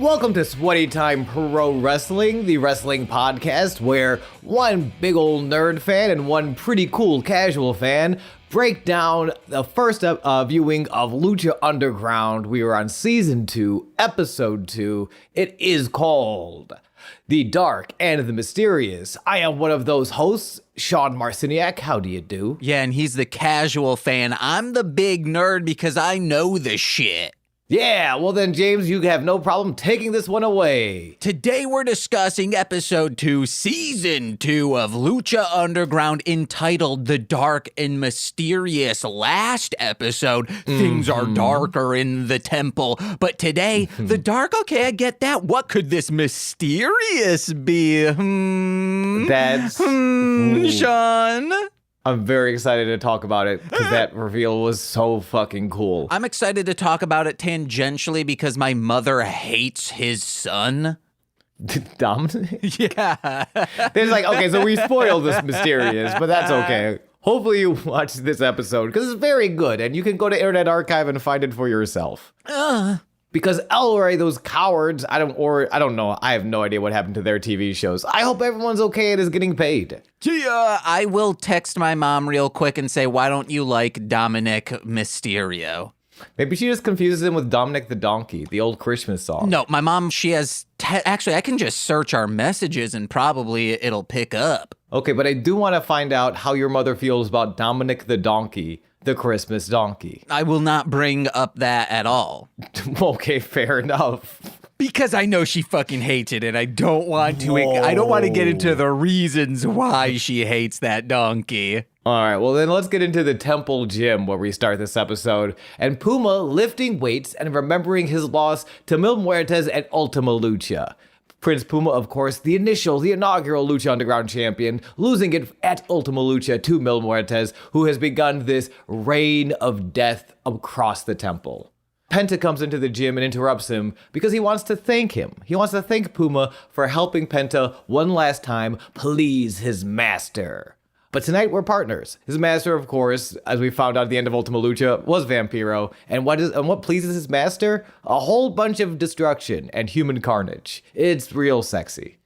Welcome to Sweaty Time Pro Wrestling, the wrestling podcast where one big old nerd fan and one pretty cool casual fan break down the first viewing of Lucha Underground. We are on Season 2, Episode 2. It is called The Dark and the Mysterious. I am one of those hosts, Sean Marciniak. How do you do? Yeah, and he's the casual fan. I'm the big nerd because I know the shit. Yeah, well then, James, you have no problem taking this one away. Today we're discussing Episode 2, Season 2 of Lucha Underground, entitled The Dark and Mysterious. Last episode, things are darker in the temple. But today, the dark, okay, I get that. What could this mysterious be? That's... Sean? I'm very excited to talk about it because that reveal was so fucking cool. I'm excited to talk about it tangentially because my mother hates his son. Dominic? Yeah. There's like, okay, so we spoiled this mysterious, but that's okay. Hopefully you watch this episode because it's very good and you can go to Internet Archive and find it for yourself. Because Elroy, those cowards, I don't know. I have no idea what happened to their TV shows. I hope everyone's okay and is getting paid. Yeah, I will text my mom real quick and say, why don't you like Dominic Mysterio? Maybe she just confuses him with Dominic the Donkey, the old Christmas song. No, my mom, she has, actually, I can just search our messages and probably it'll pick up. Okay, but I do want to find out how your mother feels about Dominic the Donkey, the Christmas donkey. I will not bring up that at all. Okay, fair enough. Because I know she fucking hates it, and I don't want to get into the reasons why she hates that donkey. All right, well then let's get into the temple gym where we start this episode. And Puma lifting weights and remembering his loss to Mil Muertes and Ultima Lucha. Prince Puma, of course, the inaugural Lucha Underground champion, losing it at Ultima Lucha to Mil Muertes, who has begun this reign of death across the temple. Penta comes into the gym and interrupts him because he wants to thank him. He wants to thank Puma for helping Penta one last time please his master. But tonight we're partners. His master, of course, as we found out at the end of Ultima Lucha, was Vampiro. And what pleases his master? A whole bunch of destruction and human carnage. It's real sexy.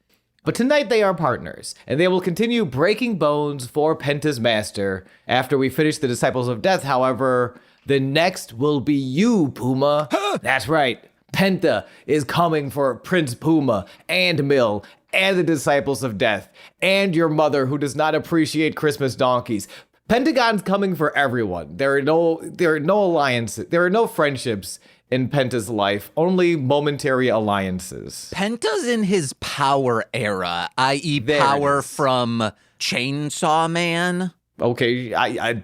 But tonight they are partners, and they will continue breaking bones for Penta's master. After we finish the Disciples of Death, however, the next will be you, Puma. That's right. Penta is coming for Prince Puma and Mil and the Disciples of Death and your mother who does not appreciate Christmas donkeys. Pentagon's coming for everyone. There are no alliances. There are no friendships in Penta's life, only momentary alliances. Penta's in his power era, i.e. power from Chainsaw Man. Okay,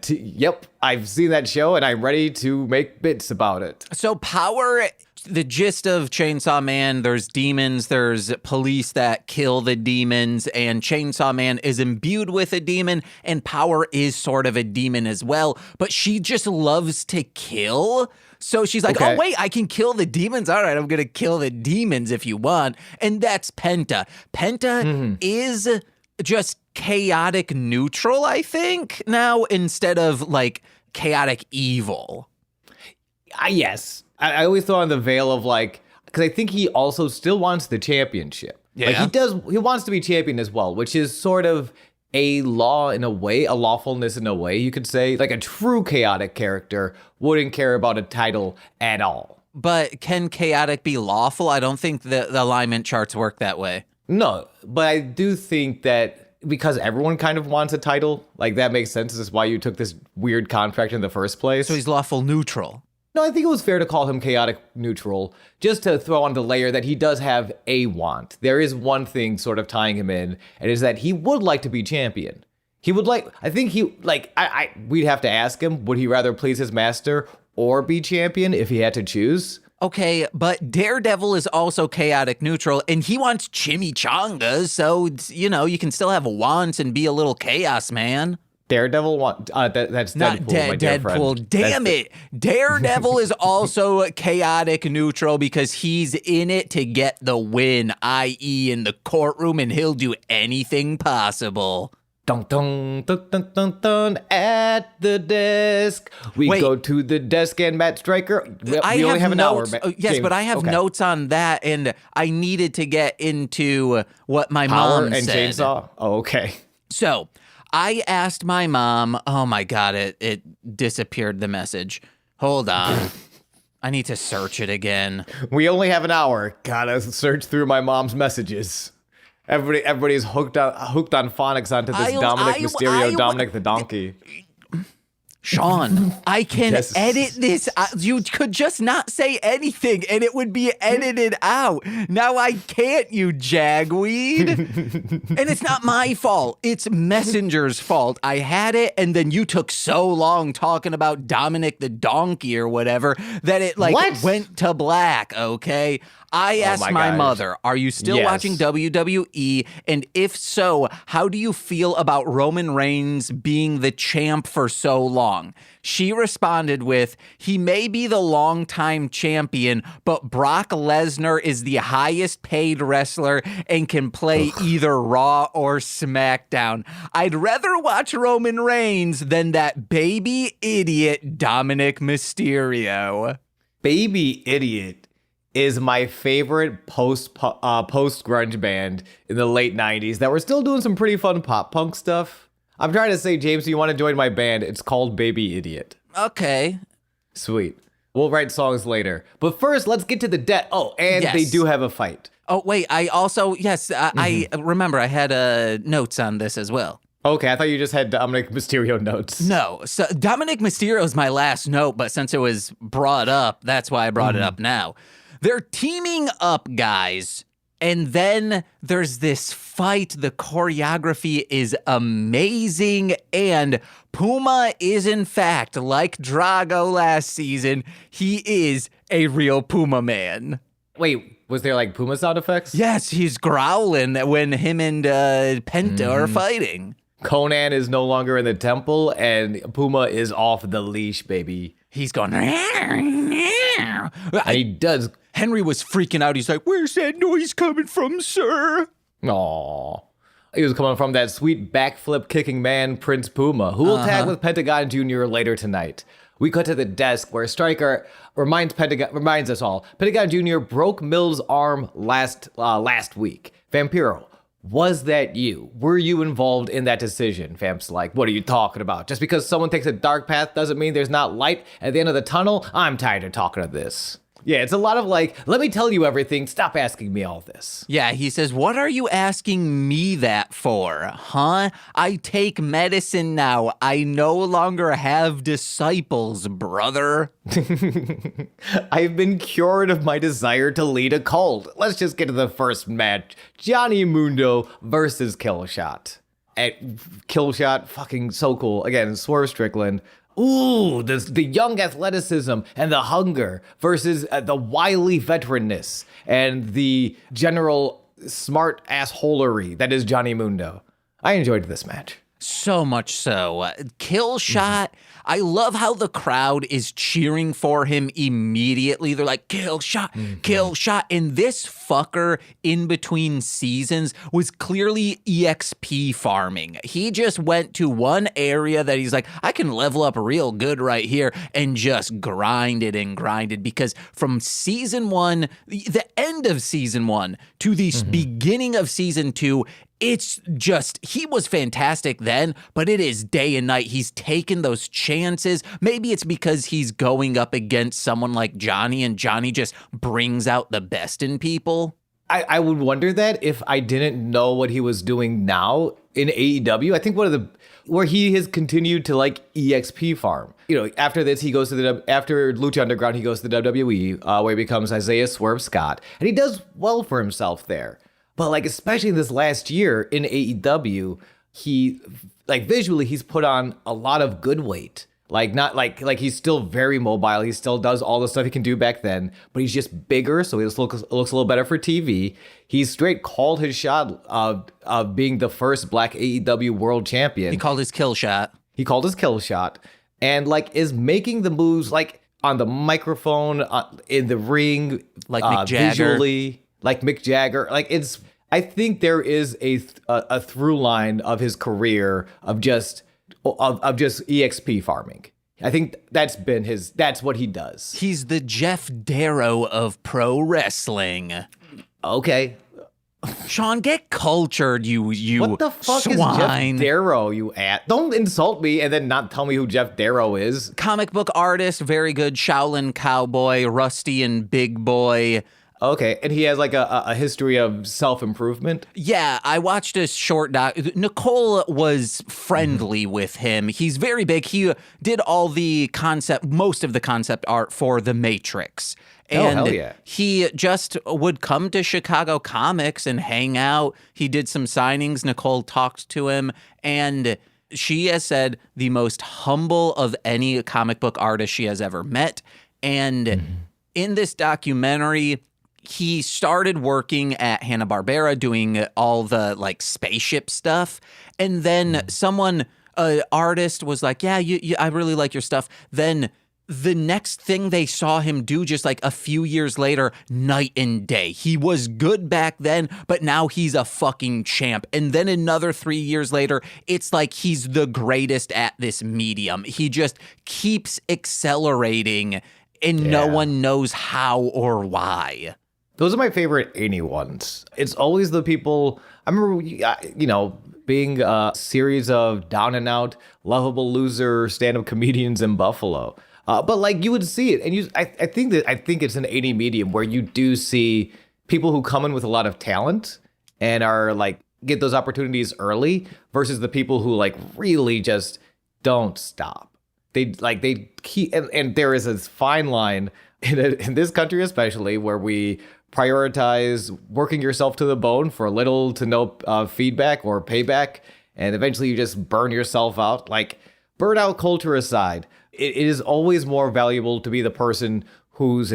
yep, I've seen that show and I'm ready to make bits about it. So power, the gist of Chainsaw Man, there's demons, there's police that kill the demons, and Chainsaw Man is imbued with a demon, and Power is sort of a demon as well, but she just loves to kill. So she's like, okay. Oh, wait, I can kill the demons. All right, I'm going to kill the demons if you want. And that's Penta. Penta is just chaotic neutral, I think, now, instead of like chaotic evil. Yes. I always thought on the veil of like, because I think he also still wants the championship. Yeah. Like he wants to be champion as well, which is sort of a law in a way, a lawfulness in a way, you could say. Like a true chaotic character wouldn't care about a title at all. But can chaotic be lawful? I don't think the alignment charts work that way. No, but I do think that because everyone kind of wants a title, like that makes sense. This is why you took this weird contract in the first place. So he's lawful neutral. No, I think it was fair to call him chaotic neutral, just to throw on the layer that he does have a want. There is one thing sort of tying him in, and it is that he would like to be champion. He would like, I think he, like, we'd have to ask him, would he rather please his master or be champion if he had to choose? Okay, but Daredevil is also chaotic neutral, and he wants chimichangas, so, you know, you can still have wants and be a little chaos, man. Daredevil that's not Deadpool, Deadpool. Damn it. Daredevil is also chaotic neutral because he's in it to get the win, i.e. in the courtroom, and he'll do anything possible. Dun, dun, dun, dun, dun, dun, at the desk. We Wait. go to the desk and Matt Stryker. We I only have an hour. notes. Yes, but I have Okay. notes on that, and I needed to get into what my Power mom and said. chainsaw. Oh, okay. So I asked my mom. Oh my god, it disappeared. The message. Hold on. I need to search it again. We only have an hour. Gotta search through my mom's messages. Everybody's hooked on phonics onto this Dominic Mysterio, Dominic the Donkey. Sean, I can Yes. edit this. You could just not say anything and it would be edited out. Now I can't, you jagweed. And it's not my fault. It's Messenger's fault. I had it and then you took so long talking about Dominic the Donkey or whatever that it What? went to black, okay? I asked my my gosh. mother, are you still Yes. watching WWE? And if so, how do you feel about Roman Reigns being the champ for so long? She responded with, he may be the longtime champion, but Brock Lesnar is the highest paid wrestler and can play either Raw or SmackDown. I'd rather watch Roman Reigns than that baby idiot Dominic Mysterio. Baby Idiot is my favorite post grunge band in the late 90s that were still doing some pretty fun pop punk stuff. I'm trying to say, James, you want to join my band? It's called Baby Idiot. Okay. Sweet. We'll write songs later. But first, let's get to the debt. Oh, and Yes. they do have a fight. Oh, wait, I also, yes, I remember I had notes on this as well. Okay, I thought you just had Dominic Mysterio notes. No, so Dominic Mysterio is my last note, but since it was brought up, that's why I brought it up now. They're teaming up, guys, and then there's this fight. The choreography is amazing, and Puma is, in fact, like Drago last season, he is a real Puma man. Wait, was there like Puma sound effects? Yes, he's growling when him and Penta are fighting. Conan is no longer in the temple, and Puma is off the leash, baby. He's going. And he does. Henry was freaking out. He's like, "Where's that noise coming from, sir?" Aww. He was coming from that sweet backflip kicking man, Prince Puma, who will tag with Pentagón Jr. later tonight. We cut to the desk where Stryker reminds us all, Pentagón Jr. broke Mill's arm last week. Vampiro, was that you? Were you involved in that decision? Vamp's like, what are you talking about? Just because someone takes a dark path doesn't mean there's not light at the end of the tunnel? I'm tired of talking of this. Yeah, it's a lot of like, let me tell you everything. Stop asking me all this. Yeah, he says, "What are you asking me that for, huh? I take medicine now. I no longer have disciples, brother." I've been cured of my desire to lead a cult. Let's just get to the first match. Johnny Mundo versus Killshot. And Killshot, fucking so cool. Again, Swerve Strickland. Ooh, the young athleticism and the hunger versus the wily veteranness and the general smart assholery that is Johnny Mundo. I enjoyed this match. So much so. Killshot, I love how the crowd is cheering for him immediately. They're like, Killshot, Killshot. And this fucker in between seasons was clearly EXP farming. He just went to one area that he's like, I can level up real good right here, and just grinded and grinded. Because from season one, the end of season one to the beginning of season two, it's just, he was fantastic then, but it is day and night. He's taken those chances. Maybe it's because he's going up against someone like Johnny, and Johnny just brings out the best in people. I would wonder that if I didn't know what he was doing now in AEW. I think where he has continued to like EXP farm. You know, after this, he goes to after Lucha Underground, he goes to the WWE, where he becomes Isaiah Swerve Scott, and he does well for himself there. But like, especially this last year in AEW, he like visually, he's put on a lot of good weight. Like not like he's still very mobile. He still does all the stuff he can do back then, but he's just bigger, so he looks a little better for TV. He's straight called his shot of being the first Black AEW World Champion. He called his kill shot. He called his kill shot, and like is making the moves like on the microphone, in the ring, Like Mick Jagger. visually, like Mick Jagger. Like I think there is a through line of his career of just EXP farming. I think that's what he does. He's the Geoff Darrow of pro wrestling. Okay. Sean, get cultured, you What the fuck swine. is Geoff Darrow, you Don't insult me and then not tell me who Geoff Darrow is. Comic book artist, very good Shaolin cowboy, Rusty and Big Boy. Okay, and he has like a history of self-improvement? Yeah, I watched a short doc. Nicole was friendly with him. He's very big. He did most of the concept art for The Matrix. And hell yeah. he just would come to Chicago Comics and hang out. He did some signings. Nicole talked to him, and she has said the most humble of any comic book artist she has ever met. And in this documentary, he started working at Hanna-Barbera doing all the like spaceship stuff. And then an artist was like, yeah, I really like your stuff. Then the next thing they saw him do just like a few years later, night and day. He was good back then, but now he's a fucking champ. And then another 3 years later, it's like he's the greatest at this medium. He just keeps accelerating and no one knows how or why. Those are my favorite ones. It's always the people, I remember, being a series of down and out, lovable loser stand-up comedians in Buffalo. But like you would see it, and I think it's an 80 medium where you do see people who come in with a lot of talent and are like get those opportunities early versus the people who like really just don't stop. They keep, and there is this fine line in this country especially where we prioritize working yourself to the bone for little to no feedback or payback, and eventually you just burn yourself out. Like, burnout culture aside, it is always more valuable to be the person who's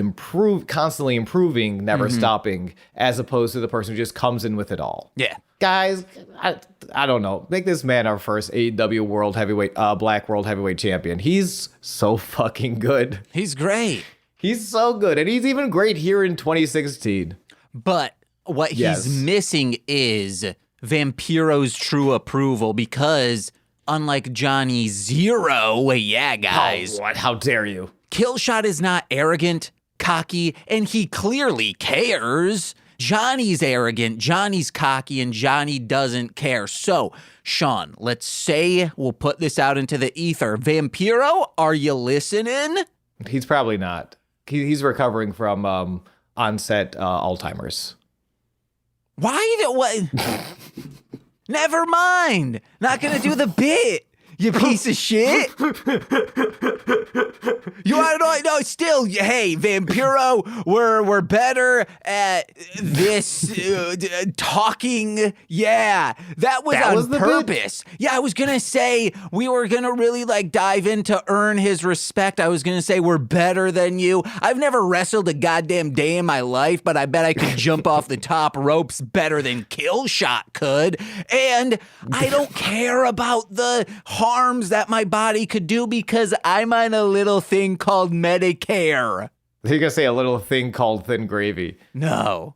constantly improving, never stopping, as opposed to the person who just comes in with it all. Yeah. Guys, I don't know. Make this man our first AEW World Heavyweight, Black World Heavyweight Champion. He's so fucking good. He's great. He's so good, and he's even great here in 2016. But what he's missing is Vampiro's true approval because, unlike Johnny Zero, yeah, guys. Oh, what? How dare you? Killshot is not arrogant, cocky, and he clearly cares. Johnny's arrogant, Johnny's cocky, and Johnny doesn't care. So, Sean, let's say we'll put this out into the ether. Vampiro, are you listening? He's probably not. He's recovering from onset Alzheimer's. What? Never mind. Not gonna do the bit. You piece of shit. You want to know? No, still, hey, Vampiro, we're better at this talking. Yeah, that was on purpose. Yeah, I was going to say we were going to really like dive in to earn his respect. I was going to say we're better than you. I've never wrestled a goddamn day in my life, but I bet I could jump off the top ropes better than Killshot could. And I don't care about the harms that my body could do because I'm on a little thing called Medicare. You're going to say a little thing called thin gravy. No.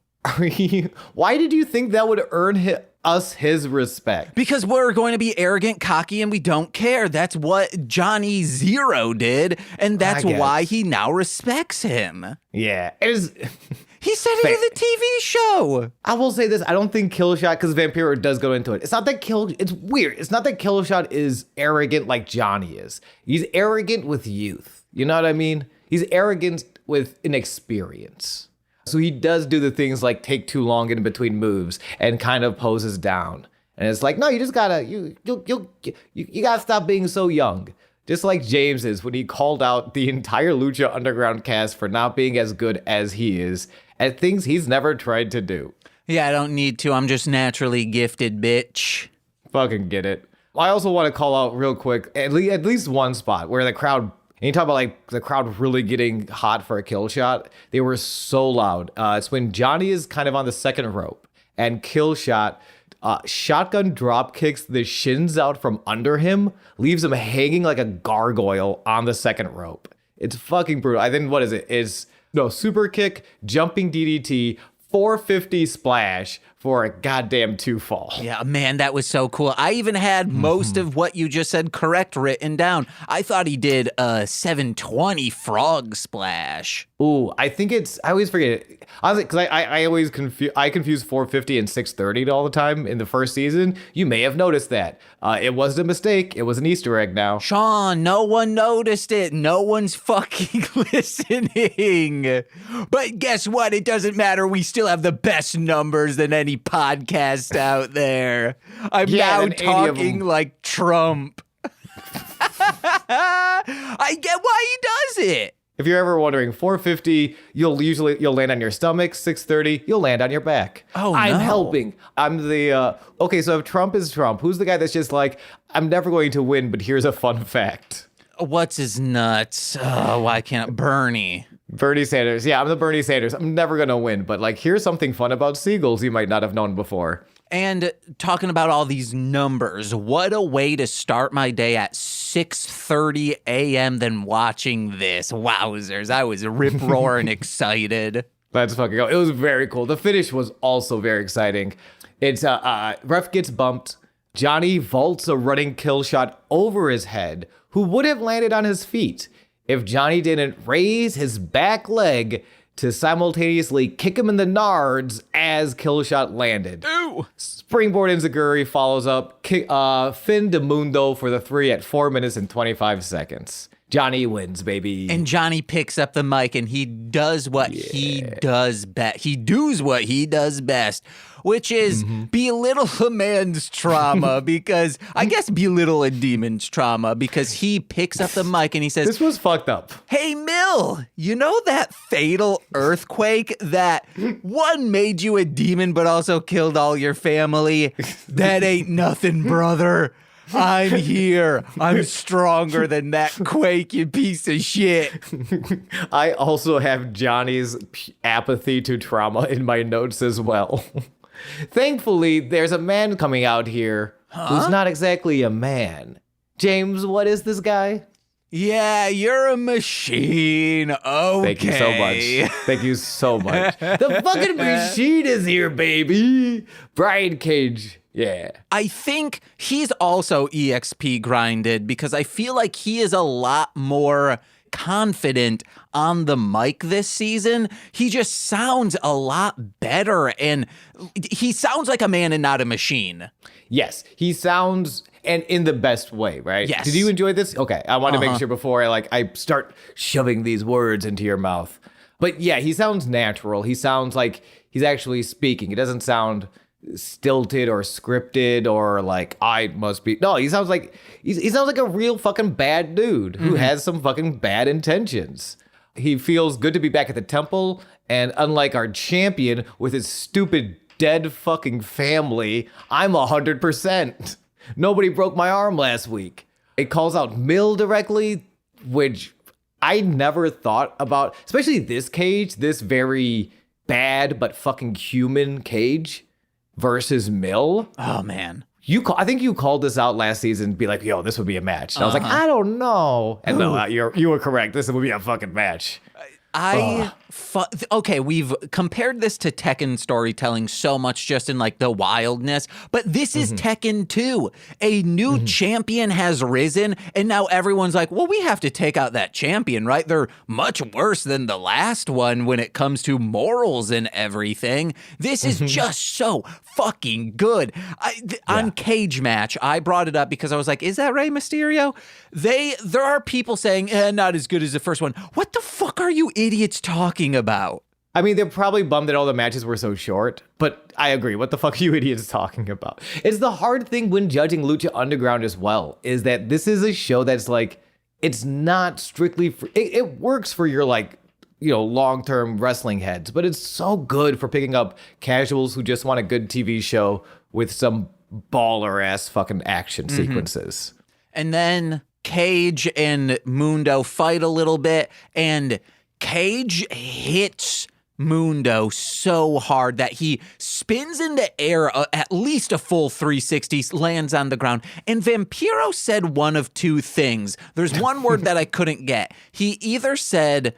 Why did you think that would earn us his respect? Because we're going to be arrogant, cocky, and we don't care. That's what Johnny Zero did, and that's why he now respects him. Yeah. It is... He said it in the TV show. I will say this. I don't think Killshot, because Vampiro does go into it. It's weird. It's not that Killshot is arrogant like Johnny is. He's arrogant with youth. You know what I mean? He's arrogant with inexperience. So he does do the things like take too long in between moves and kind of poses down. And it's like, no, you just gotta, you gotta stop being so young. Just like James is when he called out the entire Lucha Underground cast for not being as good as he is at things he's never tried to do. Yeah, I don't need to. I'm just naturally gifted, bitch. Fucking get it. I also want to call out real quick, at least one spot where the crowd, and you talk about like the crowd really getting hot for a kill shot. They were so loud. It's when Johnny is kind of on the second rope and Killshot shotgun drop kicks the shins out from under him, leaves him hanging like a gargoyle on the second rope. It's fucking brutal. I think, what is it? Super kick, jumping DDT, 450 splash, for a goddamn 2-fall. Yeah, man, that was so cool. I even had most of what you just said correct written down. I thought he did a 720 frog splash. Ooh, I think I always forget it. Honestly, because I always confuse 450 and 630 all the time in the first season. You may have noticed that. It wasn't a mistake. It was an Easter egg now. Sean, no one noticed it. No one's fucking listening. But guess what? It doesn't matter. We still have the best numbers than any podcast out there. I'm now talking like Trump. I get why he does it. If you're ever wondering, 450, you'll land on your stomach. 630, you'll land on your back. Oh, I'm no. helping. I'm the, okay, so if Trump is Trump, who's the guy that's just like, I'm never going to win, but here's a fun fact. What's his nuts? Oh, why can't Bernie? Bernie Sanders. Yeah, I'm the Bernie Sanders. I'm never going to win, but like, here's something fun about seagulls you might not have known before. And talking about all these numbers, what a way to start my day at 6:30 a.m. than watching this. Wowzers, I was rip-roaring excited. Let's fucking go. It was very cool. The finish was also very exciting. It's ref gets bumped. Johnny vaults a running kill shot over his head, who would have landed on his feet if Johnny didn't raise his back leg to simultaneously kick him in the nards as Killshot landed. Ooh! Springboard Enziguri follows up Fin de Mundo for the 3 at 4 minutes and 25 seconds. Johnny wins, baby. And Johnny picks up the mic and he does what he does best. He does what he does best, which is belittle a man's trauma because, I guess belittle a demon's trauma because he picks up the mic and he says, this was fucked up. Hey, Mill, you know that fatal earthquake that one made you a demon but also killed all your family? That ain't nothing, brother. I'm here. I'm stronger than that quake, you piece of shit. I also have Johnny's apathy to trauma in my notes as well. Thankfully, there's a man coming out here who's not exactly a man. James, what is this guy? Yeah, you're a machine. Okay. Thank you so much. Thank you so much. The fucking machine is here, baby. Brian Cage. Yeah. I think he's also EXP grinded because I feel like he is a lot more confident on the mic this season. He just sounds a lot better and he sounds like a man and not a machine. Yes, he sounds, and in the best way, right? Yes. Did you enjoy this? Okay, I want to make sure before I start shoving these words into your mouth. But yeah, he sounds natural. He sounds like he's actually speaking. It doesn't sound stilted or scripted or like I must be. No, he sounds like he sounds like a real fucking bad dude who has some fucking bad intentions. He feels good to be back at the temple, and unlike our champion with his stupid dead fucking family, I'm 100%. Nobody broke my arm last week. It calls out Mill directly, which I never thought about, especially this Cage, this very bad but fucking human Cage versus Mill. Oh, man. I think you called this out last season, be like, yo, this would be a match. And I was like, I don't know. And no, you were correct. This would be a fucking match. Okay, we've compared this to Tekken storytelling so much just in like the wildness, but this is Tekken 2. A new champion has risen, and now everyone's like, well, we have to take out that champion, right? They're much worse than the last one when it comes to morals and everything. This is just so fucking good. On Cage Match, I brought it up because I was like, is that Rey Mysterio? There are people saying, not as good as the first one. What the fuck are you idiots talking about? I mean, they're probably bummed that all the matches were so short, but I agree. What the fuck are you idiots talking about? It's the hard thing when judging Lucha Underground as well, is that this is a show that's like, it's not strictly for, it works for your like, long-term wrestling heads, but it's so good for picking up casuals who just want a good TV show with some baller-ass fucking action sequences. And then Cage and Mundo fight a little bit, and Cage hits Mundo so hard that he spins in the air at least a full 360, lands on the ground. And Vampiro said one of two things. There's one word that I couldn't get. He either said,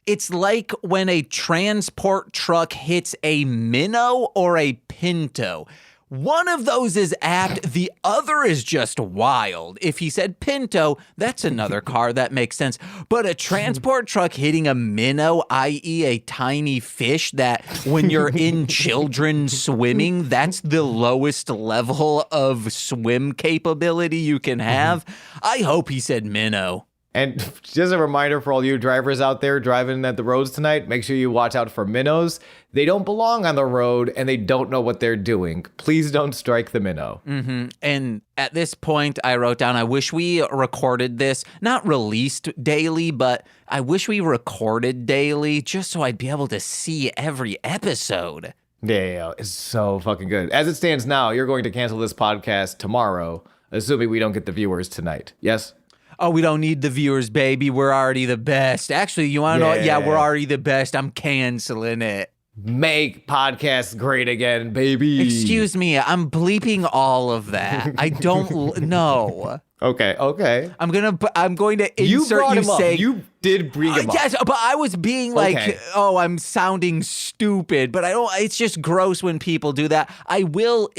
It's like when a transport truck hits a minnow or a pinto. One of those is apt, the other is just wild. If he said pinto, that's another car that makes sense. But a transport truck hitting a minnow, i.e. a tiny fish that when you're in children swimming, that's the lowest level of swim capability you can have. I hope he said minnow. And just a reminder for all you drivers out there driving at the roads tonight, make sure you watch out for minnows. They don't belong on the road and they don't know what they're doing. Please don't strike the minnow. Mm-hmm. And at this point, I wrote down, I wish we recorded this, not released daily, but I wish we recorded daily just so I'd be able to see every episode. Yeah, it's so fucking good. As it stands now, you're going to cancel this podcast tomorrow, assuming we don't get the viewers tonight. Yes? Oh, we don't need the viewers, baby. We're already the best. Actually, you want to know? Yeah, we're already the best. I'm canceling it. Make podcasts great again, baby. Excuse me. I'm bleeping all of that. I don't know. Okay. I'm going to insert you saying you did bring him up. Yes, but I was being like, oh, I'm sounding stupid, but I don't. It's just gross when people do that. I will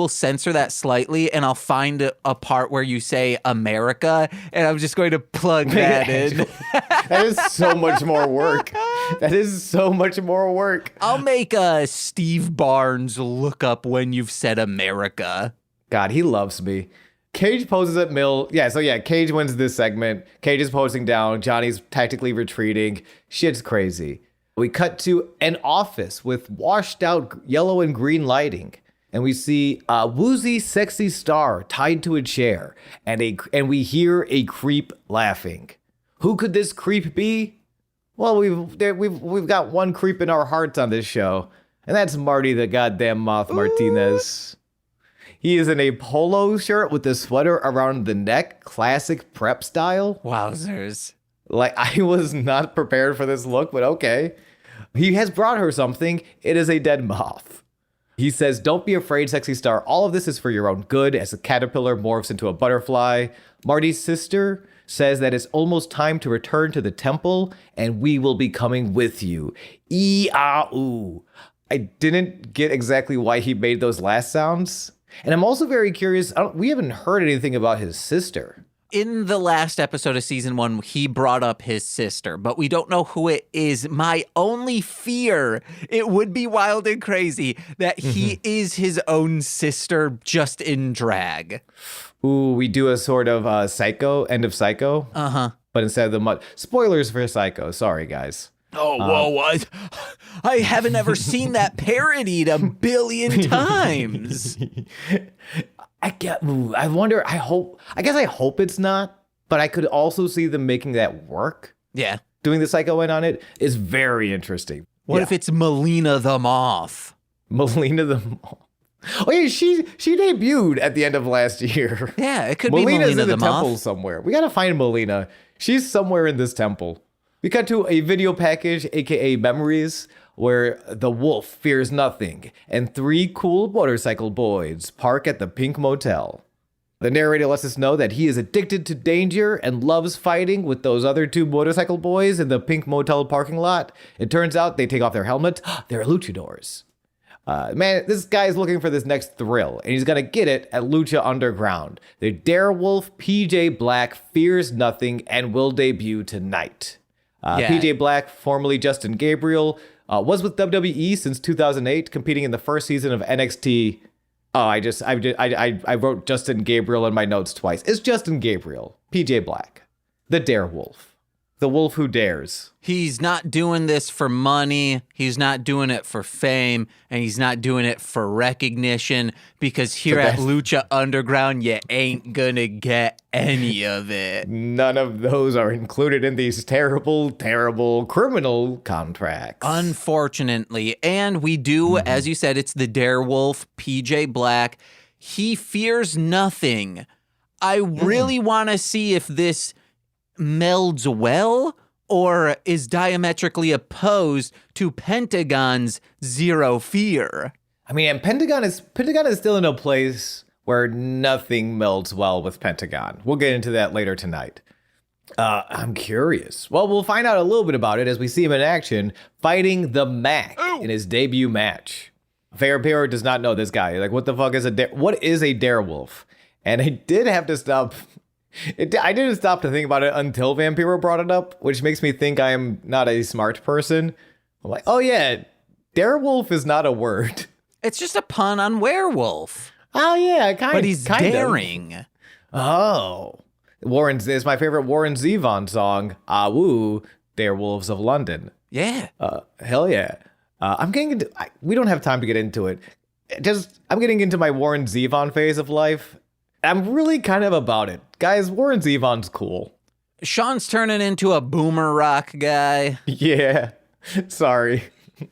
censor that slightly, and I'll find a part where you say America, and I'm just going to plug that in. That is so much more work. I'll make Steve Barnes look up when you've said America. God, he loves me. Cage poses at Mill. Cage wins this segment. Cage is posing down. Johnny's tactically retreating. Shit's crazy. We cut to an office with washed out yellow and green lighting. And we see a woozy, sexy star tied to a chair. And we hear a creep laughing. Who could this creep be? Well, we've got one creep in our hearts on this show. And that's Marty the goddamn Moth Martinez. He is in a polo shirt with a sweater around the neck, classic prep style. Wowzers. Like, I was not prepared for this look, but okay. He has brought her something. It is a dead moth. He says, don't be afraid, sexy star. All of this is for your own good as a caterpillar morphs into a butterfly. Marty's sister says that it's almost time to return to the temple, and we will be coming with you. E-ah-oo. I didn't get exactly why he made those last sounds. And I'm also very curious, we haven't heard anything about his sister. In the last episode of season 1, he brought up his sister, but we don't know who it is. My only fear, it would be wild and crazy, that he is his own sister just in drag. Ooh, we do a sort of Psycho, end of Psycho. Uh-huh. But instead of the spoilers for Psycho, sorry guys. Oh, whoa, I haven't ever seen that parodied a billion times. I guess I hope it's not, but I could also see them making that work. Yeah. Doing the Psycho end on it is very interesting. What if it's Melina the Moth? Melina the Moth. Oh yeah, she debuted at the end of last year. Yeah, it could Melina's be Melina in the the temple Moth. somewhere. We gotta find Melina. She's somewhere in this temple. We cut to a video package, aka Memories, where the wolf fears nothing, and 3 cool motorcycle boys park at the Pink Motel. The narrator lets us know that he is addicted to danger and loves fighting with those other 2 motorcycle boys in the Pink Motel parking lot. It turns out they take off their helmets. They're luchadors. Man, this guy's looking for this next thrill, and he's gonna get it at Lucha Underground. The Darewolf PJ Black fears nothing and will debut tonight. PJ Black, formerly Justin Gabriel, was with WWE since 2008, competing in the first season of NXT. Oh, I wrote Justin Gabriel in my notes twice. It's Justin Gabriel, PJ Black, the Darewolf, the wolf who dares. He's not doing this for money. He's not doing it for fame, and he's not doing it for recognition, because here at Lucha Underground, you ain't gonna get any of it. None of those are included in these terrible, terrible criminal contracts. Unfortunately. And we do, as you said, it's the Darewolf, PJ Black. He fears nothing. I really want to see if this melds well or is diametrically opposed to Pentagon's Zero Fear. I mean, and Pentagon is still in a place where nothing melds well with Pentagon. We'll get into that later tonight. I'm curious. Well, we'll find out a little bit about it as we see him in action fighting the Mac in his debut match. Vampiro does not know this guy. Like, what the fuck is what is a Darewolf? And I did have to stop. I didn't stop to think about it until Vampiro brought it up, which makes me think I'm not a smart person. I'm like, oh yeah, Darewolf is not a word. It's just a pun on werewolf. Oh yeah, but he's daring. Oh. It's my favorite Warren Zevon song, Ah Woo, Darewolves of London. Yeah. Hell yeah. I'm getting into, we don't have time to get into it. I'm getting into my Warren Zevon phase of life. I'm really kind of about it. Guys, Warren Zevon's cool. Sean's turning into a boomer rock guy. Yeah. Sorry.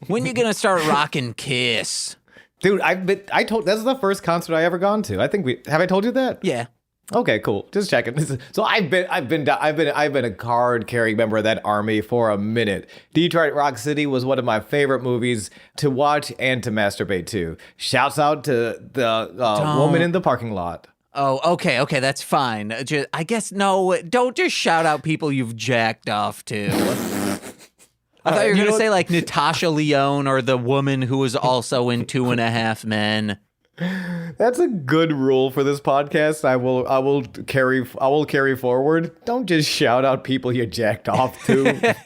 When you gonna start rocking Kiss? Dude, that's the first concert I ever gone to. Have I told you that? Yeah. Okay, cool. Just checking. So I've been a card-carrying member of that army for a minute. Detroit Rock City was one of my favorite movies to watch and to masturbate to. Shouts out to the woman in the parking lot. Oh, okay, that's fine. I guess no. Don't just shout out people you've jacked off to. I thought you were gonna say like Natasha Lyonne or the woman who was also in 2.5 Men. That's a good rule for this podcast. I will carry forward. Don't just shout out people you jacked off to.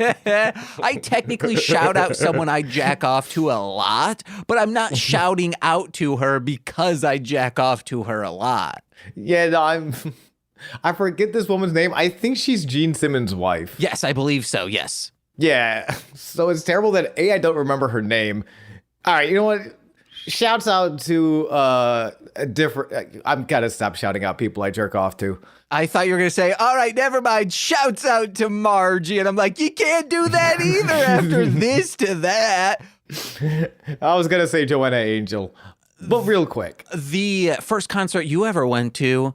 I technically shout out someone I jack off to a lot, but I'm not shouting out to her because I jack off to her a lot. Yeah, no, I forget this woman's name. I think she's Gene Simmons' wife. Yes, I believe so. Yes. Yeah. So it's terrible that I don't remember her name. All right, you know what? Shouts out to a different. I'm gotta stop shouting out people I jerk off to. I thought you were gonna say, all right, never mind. Shouts out to Margie, and I'm like, you can't do that either after this to that. I was gonna say Joanna Angel, but real quick, the first concert you ever went to,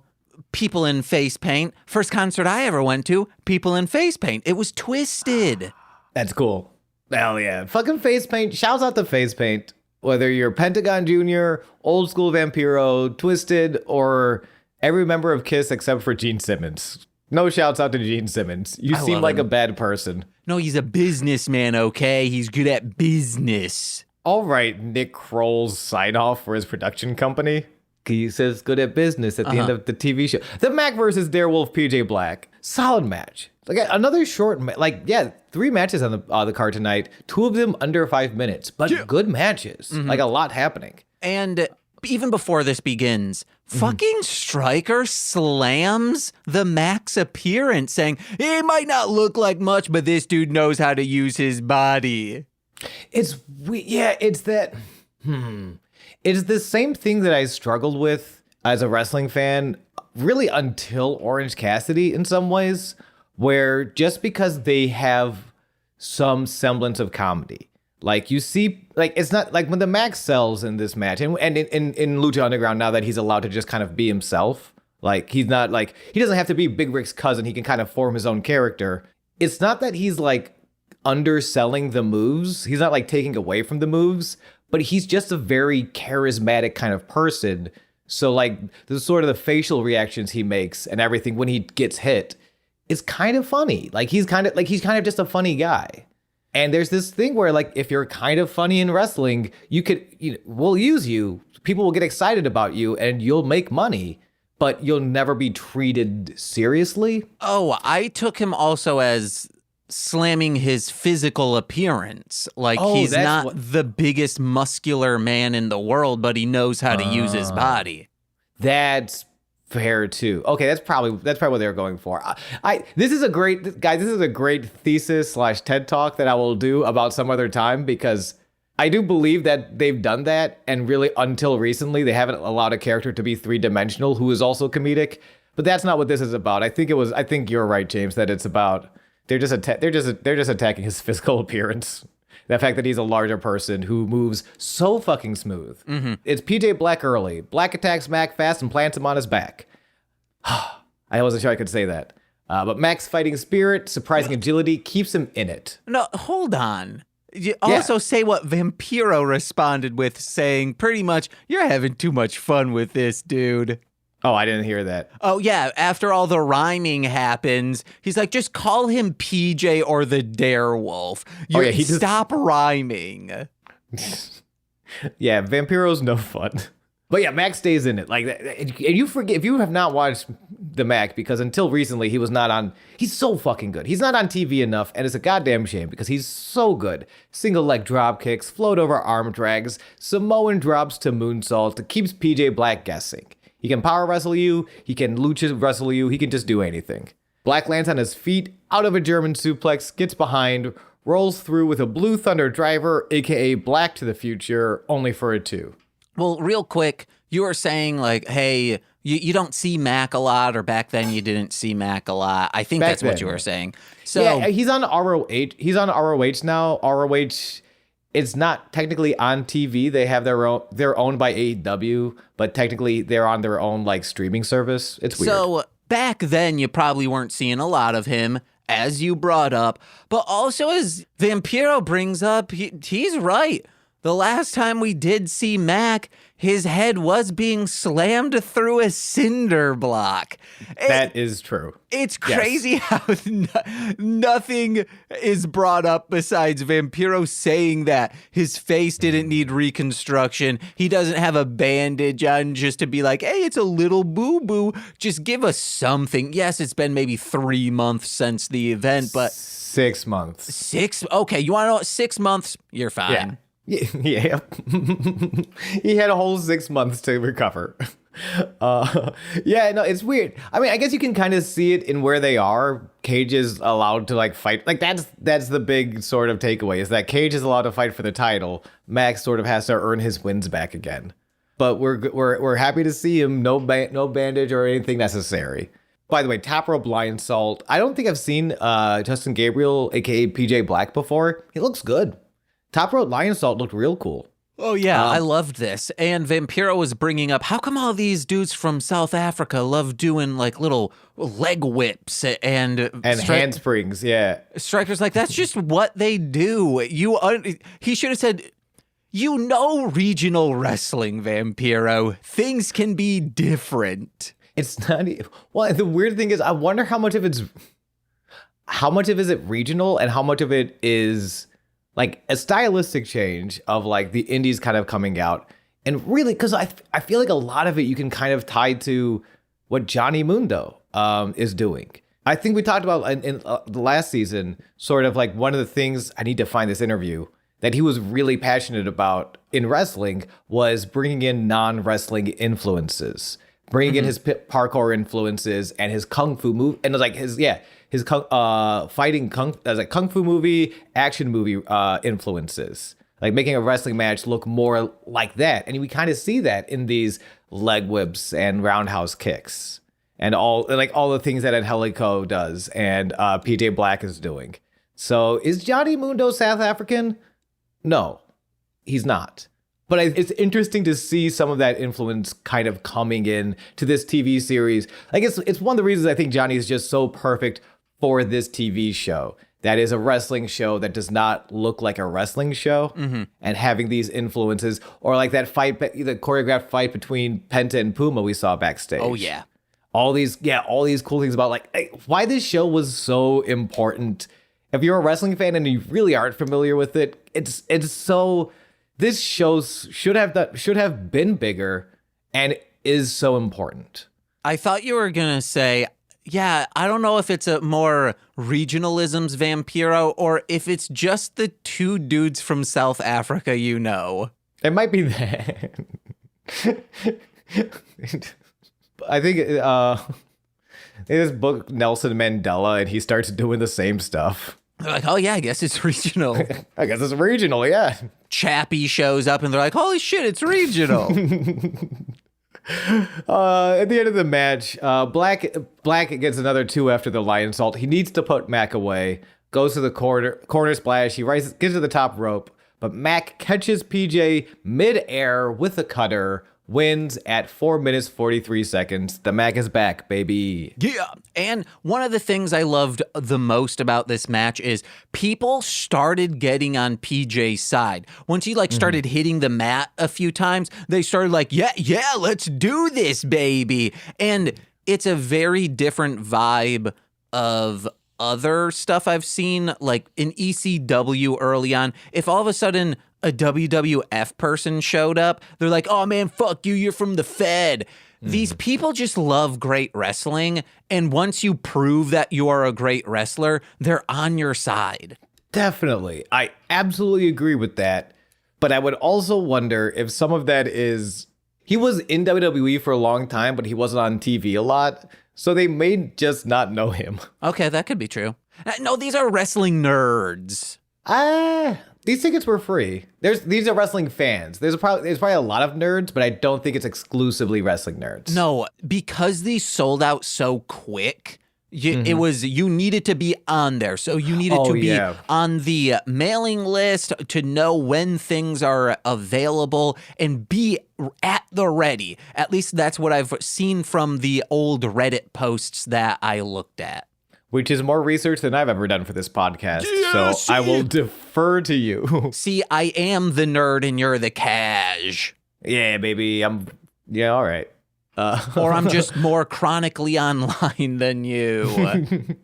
people in face paint. First concert I ever went to, people in face paint. It was Twisted. That's cool. Hell yeah, fucking face paint. Shouts out to face paint. Whether you're Pentagón Jr., Old School Vampiro, Twisted, or every member of Kiss except for Gene Simmons. No shouts out to Gene Simmons. You seem like a bad person. No, he's a businessman, okay? He's good at business. All right, Nick Kroll's sign-off for his production company. He says good at business at the end of the TV show. The Mac versus Darewolf PJ Black. Solid match. Like another short, 3 matches on the card tonight. 2 of them under 5 minutes, but good matches. Like a lot happening. And even before this begins, fucking Stryker slams the Mac's appearance, saying, he might not look like much, but this dude knows how to use his body. It's that. It's the same thing that I struggled with as a wrestling fan, really until Orange Cassidy in some ways, where just because they have some semblance of comedy, like you see, like it's not like when the Max sells in this match and in Lucha Underground, now that he's allowed to just kind of be himself, like he's not like, he doesn't have to be Big Rick's cousin. He can kind of form his own character. It's not that he's like underselling the moves. He's not like taking away from the moves, but he's just a very charismatic kind of person. So like the sort of the facial reactions he makes and everything when he gets hit, it's kind of funny. Like he's kind of just a funny guy. And there's this thing where like if you're kind of funny in wrestling, we'll use you. People will get excited about you and you'll make money, but you'll never be treated seriously. Oh, I took him also as slamming his physical appearance. Like he's not the biggest muscular man in the world, but he knows how to use his body. That's fair too. Okay, that's probably what they're going for. This is a great thesis / TED talk that I will do about some other time, because I do believe that they've done that, and really until recently they haven't allowed a character to be 3-dimensional who is also comedic. But that's not what this is about. I think you're right, James, that it's about they're just attacking his physical appearance. The fact that he's a larger person who moves so fucking smooth. It's PJ Black early. Black attacks Mac fast and plants him on his back. I wasn't sure I could say that. But Mac's fighting spirit, surprising agility, keeps him in it. No, hold on. You also say what Vampiro responded with, saying pretty much, you're having too much fun with this, dude. Oh, I didn't hear that. Oh, yeah. After all the rhyming happens, he's like, just call him PJ or the Darewolf. Stop rhyming. Yeah, Vampiro's no fun. But yeah, Mac stays in it. Like, and you forget, if you have not watched the Mac, because until recently he was not on, he's so fucking good. He's not on TV enough, and it's a goddamn shame because he's so good. Single leg drop kicks, float over arm drags, Samoan drops to moonsault, that keeps PJ Black guessing. He can power wrestle you, he can lucha wrestle you, he can just do anything. Black lands on his feet, out of a German suplex, gets behind, rolls through with a Blue Thunder driver, aka Black to the Future, only for a 2. Well, real quick, you were saying like, hey, you don't see Mac a lot, or back then you didn't see Mac a lot. I think that's what you were saying. So yeah, he's on ROH. He's on ROH now. ROH, it's not technically on TV. They have their own. They're owned by AEW, but technically they're on their own like streaming service. It's weird. So back then you probably weren't seeing a lot of him, as you brought up, but also as Vampiro brings up, he's right. The last time we did see Mac, his head was being slammed through a cinder block. That is true. It's crazy how nothing is brought up besides Vampiro saying that his face didn't need reconstruction. He doesn't have a bandage on just to be like, hey, it's a little boo-boo. Just give us something. Yes, it's been maybe 3 months since the event, but... 6 months. Okay, you want to know what? 6 months? You're fine. Yeah. Yeah. He had a whole 6 months to recover. Yeah, no, it's weird. I mean, I guess you can kind of see it in where they are. Cage is allowed to like fight. Like that's the big sort of takeaway, is that Cage is allowed to fight for the title. Max sort of has to earn his wins back again. But we're happy to see him. No bandage or anything necessary. By the way, top rope blind salt. I don't think I've seen Justin Gabriel, aka PJ Black, before. He looks good. Top rope lion salt looked real cool. Oh, yeah, I loved this. And Vampiro was bringing up, how come all these dudes from South Africa love doing like little leg whips and handsprings? Yeah. Strikers like, that's just what they do. He should have said, regional wrestling, Vampiro. Things can be different. It's not. Well, the weird thing is, I wonder how much of it is regional and how much of it is like a stylistic change of like the indies kind of coming out. And really, because I feel like a lot of it you can kind of tie to what Johnny Mundo is doing. I think we talked about in the last season, sort of like one of the things, I need to find this interview, that he was really passionate about in wrestling was bringing in non-wrestling influences. Bringing in his parkour influences and his kung fu move, and it was like his fighting kung fu movie, action movie influences, like making a wrestling match look more like that. And we kind of see that in these leg whips and roundhouse kicks and all the things that Angelico does and PJ Black is doing. So is Johnny Mundo South African? No, he's not. But it's interesting to see some of that influence kind of coming in to this TV series. I guess it's one of the reasons I think Johnny is just so perfect for this TV show. That is a wrestling show that does not look like a wrestling show. Mm-hmm. And having these influences, or like that fight, the choreographed fight between Penta and Puma we saw backstage. Oh, yeah. All these cool things about like why this show was so important. If you're a wrestling fan and you really aren't familiar with it, it's so... This show should have been bigger and is so important. I thought you were going to say, yeah, I don't know if it's a more regionalisms Vampiro or if it's just the two dudes from South Africa, you know. It might be that. I think this book, Nelson Mandela, and he starts doing the same stuff. They're like, oh, yeah, I guess it's regional. I guess it's regional, yeah. Chappie shows up and they're like, holy shit, it's regional. At the end of the match, Black gets another 2 after the lion salt. He needs to put Mac away, goes to the corner splash. He gets to the top rope, but Mac catches PJ mid-air with a cutter, wins at 4 minutes 43 seconds. The Mac is back, baby. Yeah. And one of the things I loved the most about this match is people started getting on PJ's side. Once he started hitting the mat a few times, they started yeah, let's do this, baby. And it's a very different vibe of other stuff I've seen, like in ECW early on. If all of a sudden a WWF person showed up, they're like, oh man, fuck you, you're from the Fed. These people just love great wrestling, and once you prove that you are a great wrestler, they're on your side. Definitely. I absolutely agree with that. But I would also wonder if some of that is, he was in WWE for a long time, but he wasn't on TV a lot. So they may just not know him. Okay, that could be true. No, these are wrestling nerds. These tickets were free. These are wrestling fans. There's probably a lot of nerds, but I don't think it's exclusively wrestling nerds. No, because these sold out so quick, you needed to be on there. So you needed to be on the mailing list to know when things are available and be at the ready. At least that's what I've seen from the old Reddit posts that I looked at. Which is more research than I've ever done for this podcast. Yeah, so I will defer to you. See, I am the nerd and you're the cash. Yeah, baby. All right. Or I'm just more chronically online than you.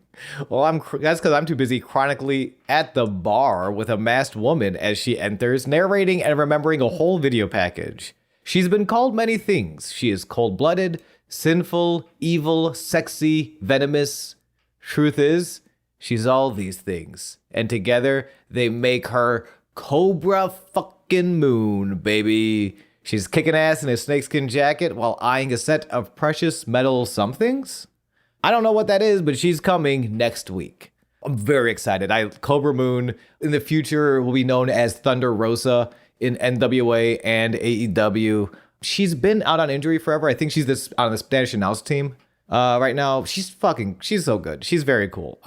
Well, that's because I'm too busy chronically at the bar with a masked woman as she enters, narrating and remembering a whole video package. She's been called many things. She is cold-blooded, sinful, evil, sexy, venomous. Truth is, she's all these things. And together, they make her Cobra fucking Moon, baby. She's kicking ass in a snakeskin jacket while eyeing a set of precious metal somethings. I don't know what that is, but she's coming next week. I'm very excited. Cobra Moon in the future will be known as Thunder Rosa in NWA and AEW. She's been out on injury forever. I think she's on the Spanish announce team right now. She's so good. She's very cool.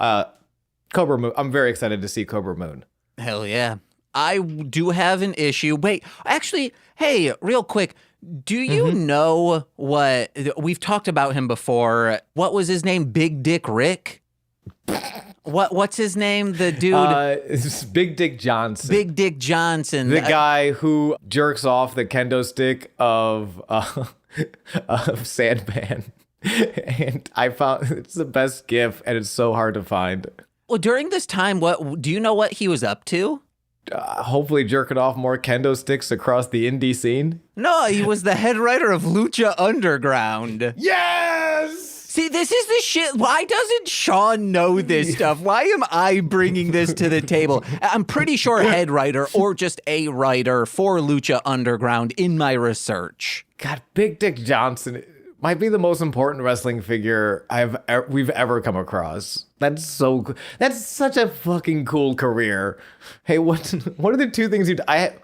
Cobra Moon. I'm very excited to see Cobra Moon. Hell yeah. I do have an issue. Wait, actually, hey, real quick. Do you know what, we've talked about him before. What was his name? Big Dick Rick? What's his name? The dude? It's Big Dick Johnson. Big Dick Johnson. The guy who jerks off the kendo stick of Sandman. And I found it's the best gif, and it's so hard to find. Well, during this time, do you know what he was up to? Hopefully jerking off more kendo sticks across the indie scene. No, he was the head writer of Lucha Underground. Yes! See, this is the shit. Why doesn't Sean know this stuff? Why am I bringing this to the table? I'm pretty sure head writer or just a writer for Lucha Underground in my research. God, Big Dick Johnson might be the most important wrestling figure we've ever come across. That's so cool. That's such a fucking cool career. Hey, what are the two things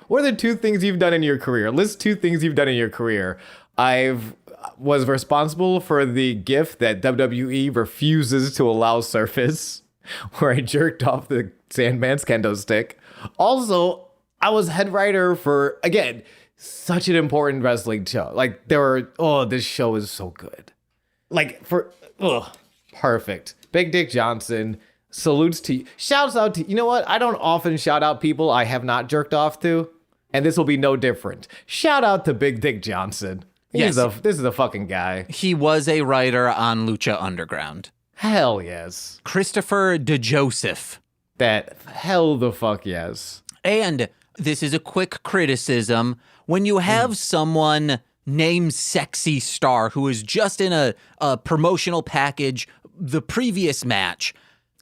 what are the two things you've done in your career? List two things you've done in your career. Was responsible for the GIF that WWE refuses to allow surface, where I jerked off the Sandman's kendo stick. Also, I was head writer for, again, such an important wrestling show. Like, this show is so good. Perfect. Big Dick Johnson, salutes to you. Shouts out to, you know what? I don't often shout out people I have not jerked off to, and this will be no different. Shout out to Big Dick Johnson. This is a fucking guy. He was a writer on Lucha Underground. Hell yes. Christopher DeJoseph. Hell the fuck yes. And this is a quick criticism. When you have someone named Sexy Star who is just in a promotional package the previous match,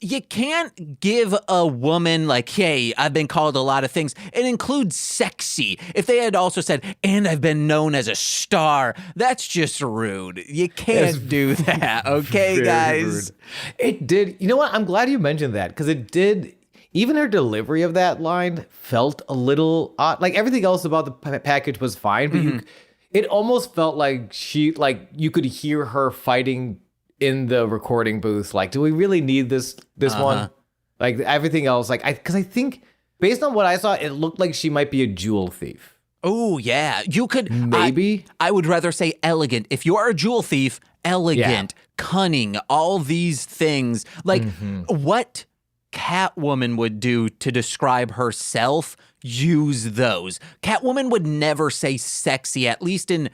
you can't give a woman like, hey, I've been called a lot of things, and include sexy. If they had also said, and I've been known as a star, that's just rude. You can't do that, okay, guys? Rude. It did. You know what? I'm glad you mentioned that, because it did. Even her delivery of that line felt a little odd. Like, everything else about the package was fine, but it almost felt like you could hear her fighting in the recording booth. Like, do we really need this one? Like, everything else, because I think based on what I saw, it looked like she might be a jewel thief. Oh, yeah. You could. Maybe. I would rather say elegant. If you are a jewel thief, elegant, cunning, all these things. Like what Catwoman would do to describe herself, use those. Catwoman would never say sexy, at least in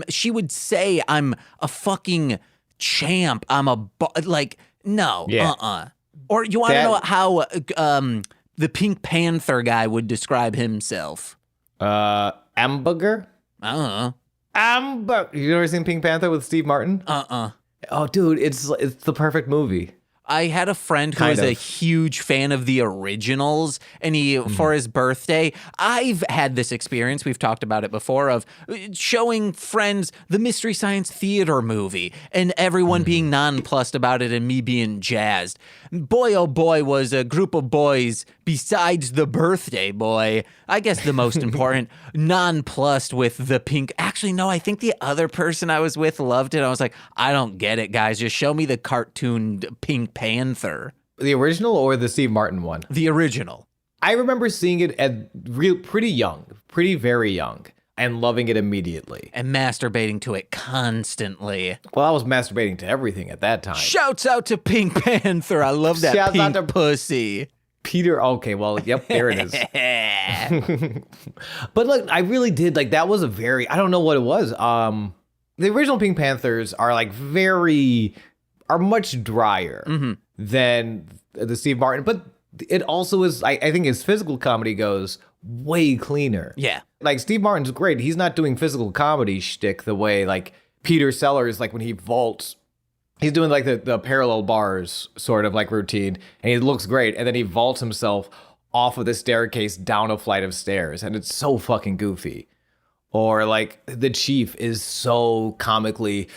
she would say, I'm a fucking champ. I'm a, no, Or you want to know how the Pink Panther guy would describe himself? Hamburger? You ever seen Pink Panther with Steve Martin? Oh, dude, it's the perfect movie. I had a friend who was a huge fan of the originals, and he, for his birthday, I've had this experience, we've talked about it before, of showing friends the Mystery Science Theater movie, and everyone being nonplussed about it and me being jazzed. Boy, oh boy, was a group of boys, besides the birthday boy, I guess the most important, nonplussed with the pink. Actually, no, I think the other person I was with loved it. I was like, I don't get it, guys. Just show me the cartoon Pink Panther. The original or the Steve Martin one? The original. I remember seeing it at pretty very young, and loving it immediately. And masturbating to it constantly. Well, I was masturbating to everything at that time. Shouts out to Pink Panther. I love that Shouts pink out to pussy. Peter, okay, well, yep, there it is. But look, I really did, that was I don't know what it was. The original Pink Panthers are are much drier than the Steve Martin, but it also is, I think his physical comedy goes way cleaner. Yeah. Steve Martin's great. He's not doing physical comedy shtick the way Peter Sellers, when he vaults, he's doing the parallel bars sort of routine, and he looks great. And then he vaults himself off of the staircase down a flight of stairs, and it's so fucking goofy. Or the Chief is so comically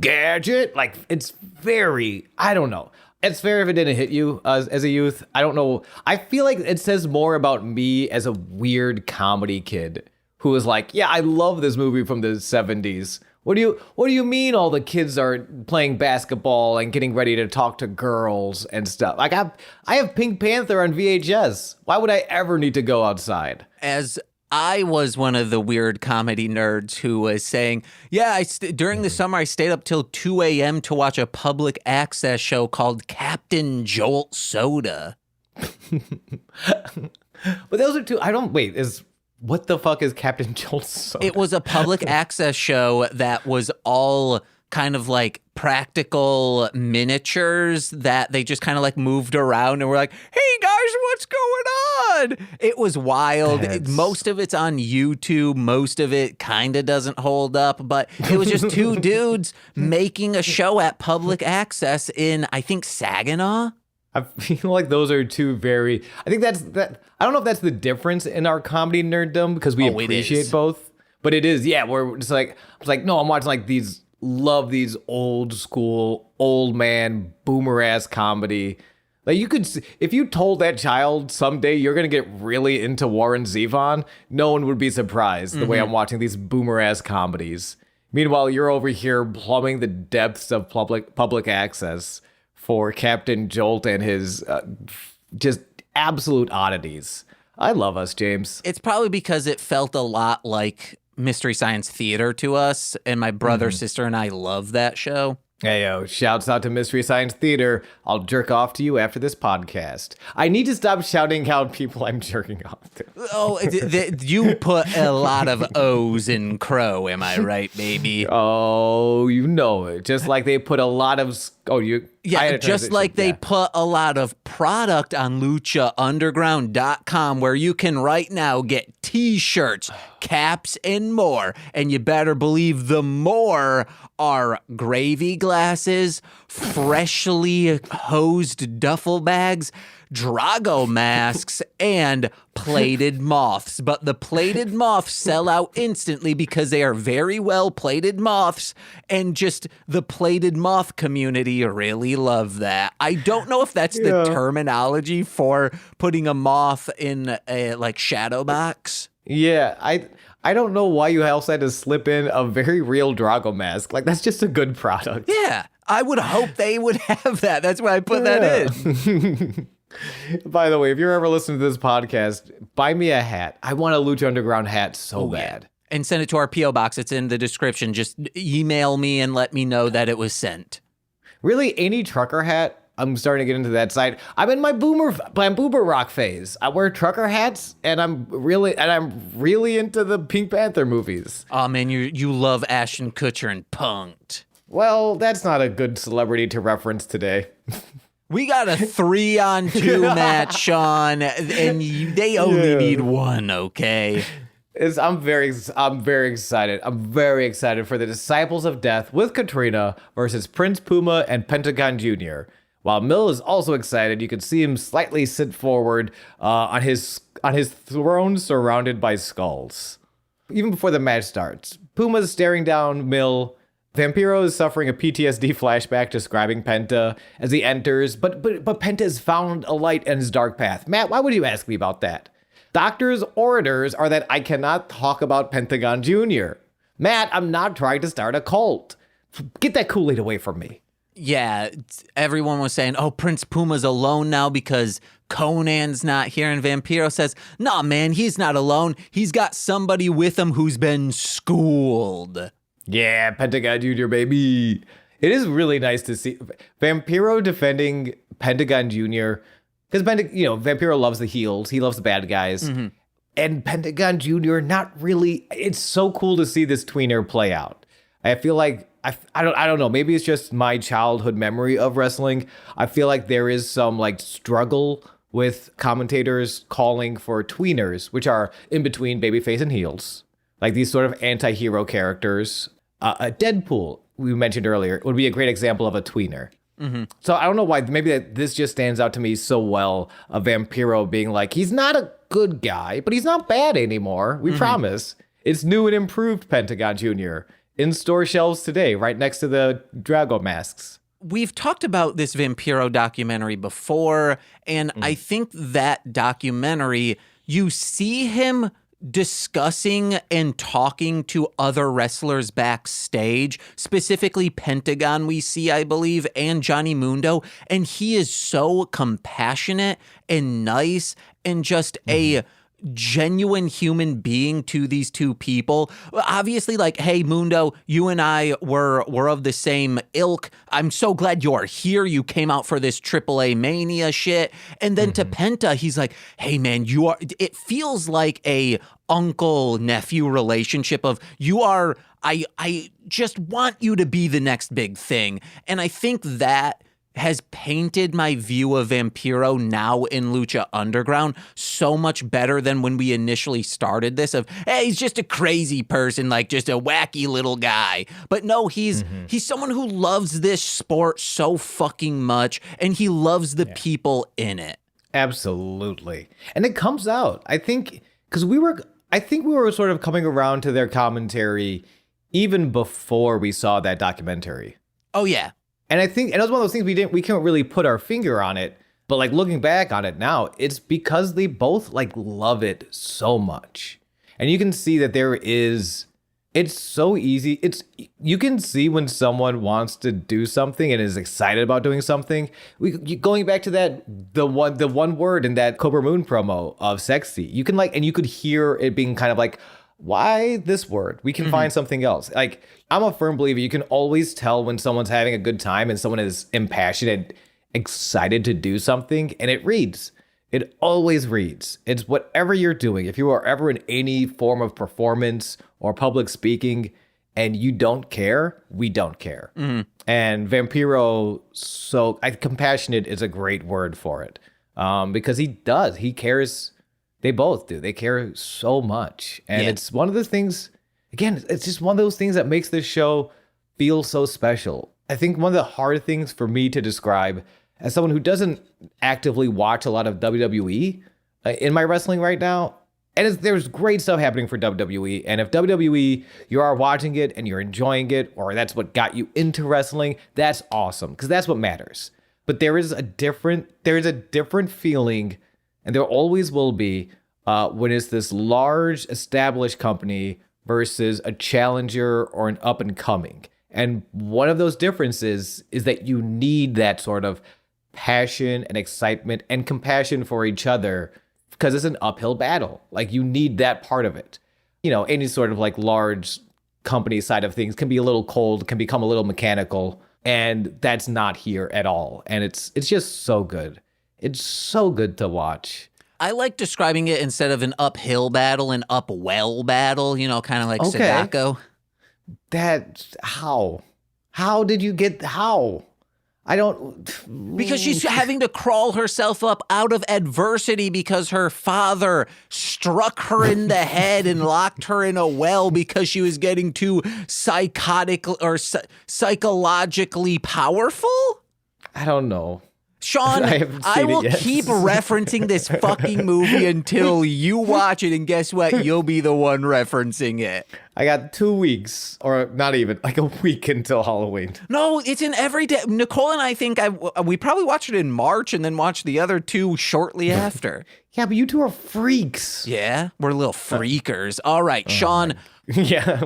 gadget. It's very, I don't know. It's fair if it didn't hit you as a youth. I don't know. I feel like it says more about me as a weird comedy kid who was yeah, I love this movie from the 70s. What do you mean all the kids are playing basketball and getting ready to talk to girls and stuff? I have Pink Panther on VHS. Why would I ever need to go outside? As I was one of the weird comedy nerds who was saying, yeah, during the summer, I stayed up till 2 a.m. to watch a public access show called Captain Jolt Soda. But those are two, what the fuck is Captain Jolt Soda? It was a public access show that was all kind of practical miniatures that they just kind of moved around and were like, hey guys, what's going on? It was wild. Most of it's on YouTube. Most of it kind of doesn't hold up, but it was just two dudes making a show at public access in, I think, Saginaw. I feel like those are two very, I think that. I don't know if that's the difference in our comedy nerddom because we appreciate both, but it is, yeah, we're just no, I'm watching these old school, old man, boomer ass comedy. You could, if you told that child someday you're going to get really into Warren Zevon, no one would be surprised the way I'm watching these boomer ass comedies. Meanwhile, you're over here plumbing the depths of public access for Captain Jolt and his just absolute oddities. I love us, James. It's probably because it felt a lot like Mystery Science Theater to us, and my brother, sister, and I love that show. Hey, yo, shouts out to Mystery Science Theater. I'll jerk off to you after this podcast. I need to stop shouting out people I'm jerking off to. Oh, you put a lot of O's in crow, am I right, baby? Oh, you know it. Just like they put a lot of... Yeah, just like they put a lot of product on luchaunderground.com where you can right now get t-shirts, caps, and more. And you better believe the more are gravy glasses, freshly hosed duffel bags, Drago masks, and plated moths. But the plated moths sell out instantly because they are very well plated moths, and just the plated moth community really love that. I don't know if that's the terminology for putting a moth in a shadow box. Yeah, I don't know why you also had to slip in a very real Drago mask. That's just a good product. Yeah, I would hope they would have that. That's why I put that in. By the way, if you're ever listening to this podcast, buy me a hat. I want a Lucha Underground hat so bad. And send it to our P.O. box. It's in the description. Just email me and let me know that it was sent. Really, any trucker hat? I'm starting to get into that side. I'm in my boomer rock phase. I wear trucker hats, and I'm really into the Pink Panther movies. Oh man, you love Ashton Kutcher and Punk'd. Well, that's not a good celebrity to reference today. We got a 3-on-2 match, Sean, and they only need one, okay? I'm very excited. I'm very excited for the Disciples of Death with Katrina versus Prince Puma and Pentagón Jr. While Mill is also excited, you can see him slightly sit forward on his throne surrounded by skulls. Even before the match starts, Puma's staring down Mill. Vampiro is suffering a PTSD flashback describing Penta as he enters, but Penta has found a light in his dark path. Matt, why would you ask me about that? Doctor's orders are that I cannot talk about Pentagón Jr. Matt, I'm not trying to start a cult. Get that Kool-Aid away from me. Yeah, everyone was saying, oh, Prince Puma's alone now because Conan's not here. And Vampiro says, nah, man, he's not alone. He's got somebody with him who's been schooled. Yeah, Pentagón Jr., baby. It is really nice to see Vampiro defending Pentagón Jr. Because Vampiro loves the heels. He loves the bad guys. Mm-hmm. And Pentagón Jr., not really. It's so cool to see this tweener play out. I feel like, I don't know, maybe it's just my childhood memory of wrestling. I feel like there is some struggle with commentators calling for tweeners, which are in between babyface and heels. Like these sort of anti-hero characters. Deadpool, we mentioned earlier, would be a great example of a tweener. Mm-hmm. So I don't know why, maybe this just stands out to me so well, a Vampiro being like, he's not a good guy, but he's not bad anymore. We promise. It's new and improved Pentagón Jr. in store shelves today, right next to the Drago masks. We've talked about this Vampiro documentary before, and I think that documentary, you see him discussing and talking to other wrestlers backstage, specifically Pentagón we see, I believe, and Johnny Mundo, and he is so compassionate and nice and just a genuine human being to these two people. Obviously, hey, Mundo, you and I were of the same ilk. I'm so glad you're here. You came out for this AAA Mania shit. And then to Penta, he's like, hey, man, it feels like a uncle-nephew relationship of I just want you to be the next big thing. And I think that has painted my view of Vampiro now in Lucha Underground so much better than when we initially started this of, hey, he's just a crazy person, just a wacky little guy. But no, he's someone who loves this sport so fucking much, and he loves the people in it. Absolutely. And it comes out, I think, because we were sort of coming around to their commentary even before we saw that documentary. Oh, yeah. And I think, and it was one of those things we can't really put our finger on it, but looking back on it now, it's because they both love it so much. And you can see that it's so easy. You can see when someone wants to do something and is excited about doing something. Going back to the one word in that Cobra Moon promo of sexy, you can and you could hear it being kind of why this word? We can find something else. I'm a firm believer you can always tell when someone's having a good time and someone is impassioned, excited to do something, and it reads. It always reads. It's whatever you're doing. If you are ever in any form of performance or public speaking and you don't care, we don't care. Mm-hmm. And Vampiro, compassionate is a great word for it because he does. He cares. They both do. They care so much. And it's one of the things, again, it's just one of those things that makes this show feel so special. I think one of the hard things for me to describe as someone who doesn't actively watch a lot of WWE in my wrestling right now, and there's great stuff happening for WWE. And if WWE, you are watching it and you're enjoying it, or that's what got you into wrestling, that's awesome because that's what matters. But there is a different feeling, and there always will be, when it's this large established company versus a challenger or an up and coming. And one of those differences is that you need that sort of passion and excitement and compassion for each other because it's an uphill battle. Like, you need that part of it. Any sort of like large company side of things can be a little cold, can become a little mechanical, and that's not here at all. And it's just so good. It's so good to watch. I like describing it instead of an uphill battle, an upwell battle, kind of like Sadako. That's how? How did you get, how? I don't... Because she's having to crawl herself up out of adversity because her father struck her in the head and locked her in a well because she was getting too psychotic or psychologically powerful? I don't know. Sean, I will keep referencing this fucking movie until you watch it, and guess what? You'll be the one referencing it. I got 2 weeks, or not even, like a week until Halloween. No, it's in every day. Nicole and I think we probably watched it in March and then watched the other two shortly after. Yeah, but you two are freaks. Yeah, we're little freakers. All right, Sean. Yeah.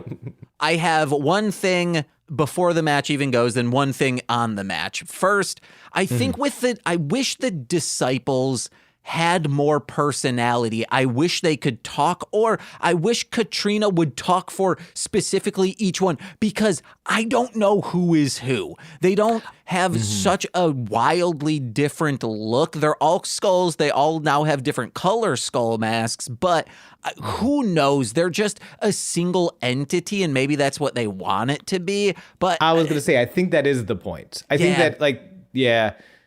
I have one thing before the match even goes, then one thing on the match. First, I think I wish the disciples had more personality. I wish they could talk, or I wish Katrina would talk for specifically each one, because I don't know who is who. They don't have such a wildly different look. They're all skulls. They all now have different color skull masks, but who knows? They're just a single entity, and maybe that's what they want it to be. But I was going to say, I think that is the point. I think that,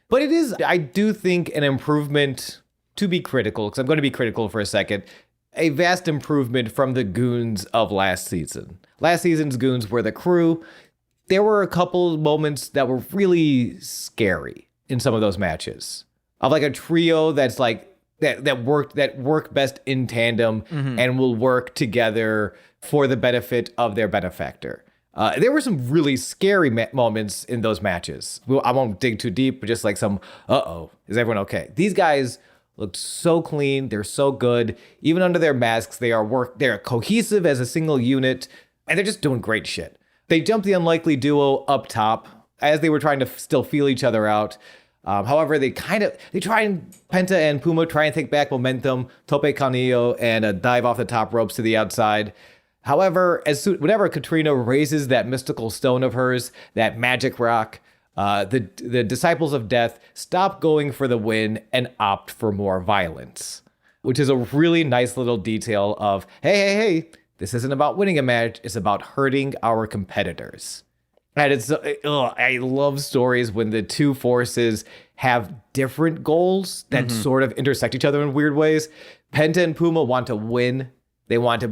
but it is, I do think, an improvement, to be critical, because I'm going to be critical for a second, a vast improvement from the goons of last season. Last season's goons were the crew. There were a couple moments that were really scary in some of those matches, of like a trio that's like, that work best in tandem and will work together for the benefit of their benefactor. There were some really scary moments in those matches. I won't dig too deep, but just like some, is everyone okay? These guys looked so clean. They're so good. Even under their masks, they're cohesive as a single unit, and they're just doing great shit. They jumped the unlikely duo up top as they were trying to still feel each other out. However, Penta and Puma try and take back momentum, tope canillo, and dive off the top ropes to the outside. However, whenever Katrina raises that mystical stone of hers, that magic rock, the Disciples of Death stop going for the win and opt for more violence, which is a really nice little detail of, hey, this isn't about winning a match, it's about hurting our competitors. And I love stories when the two forces have different goals that sort of intersect each other in weird ways. Penta and Puma want to win. They want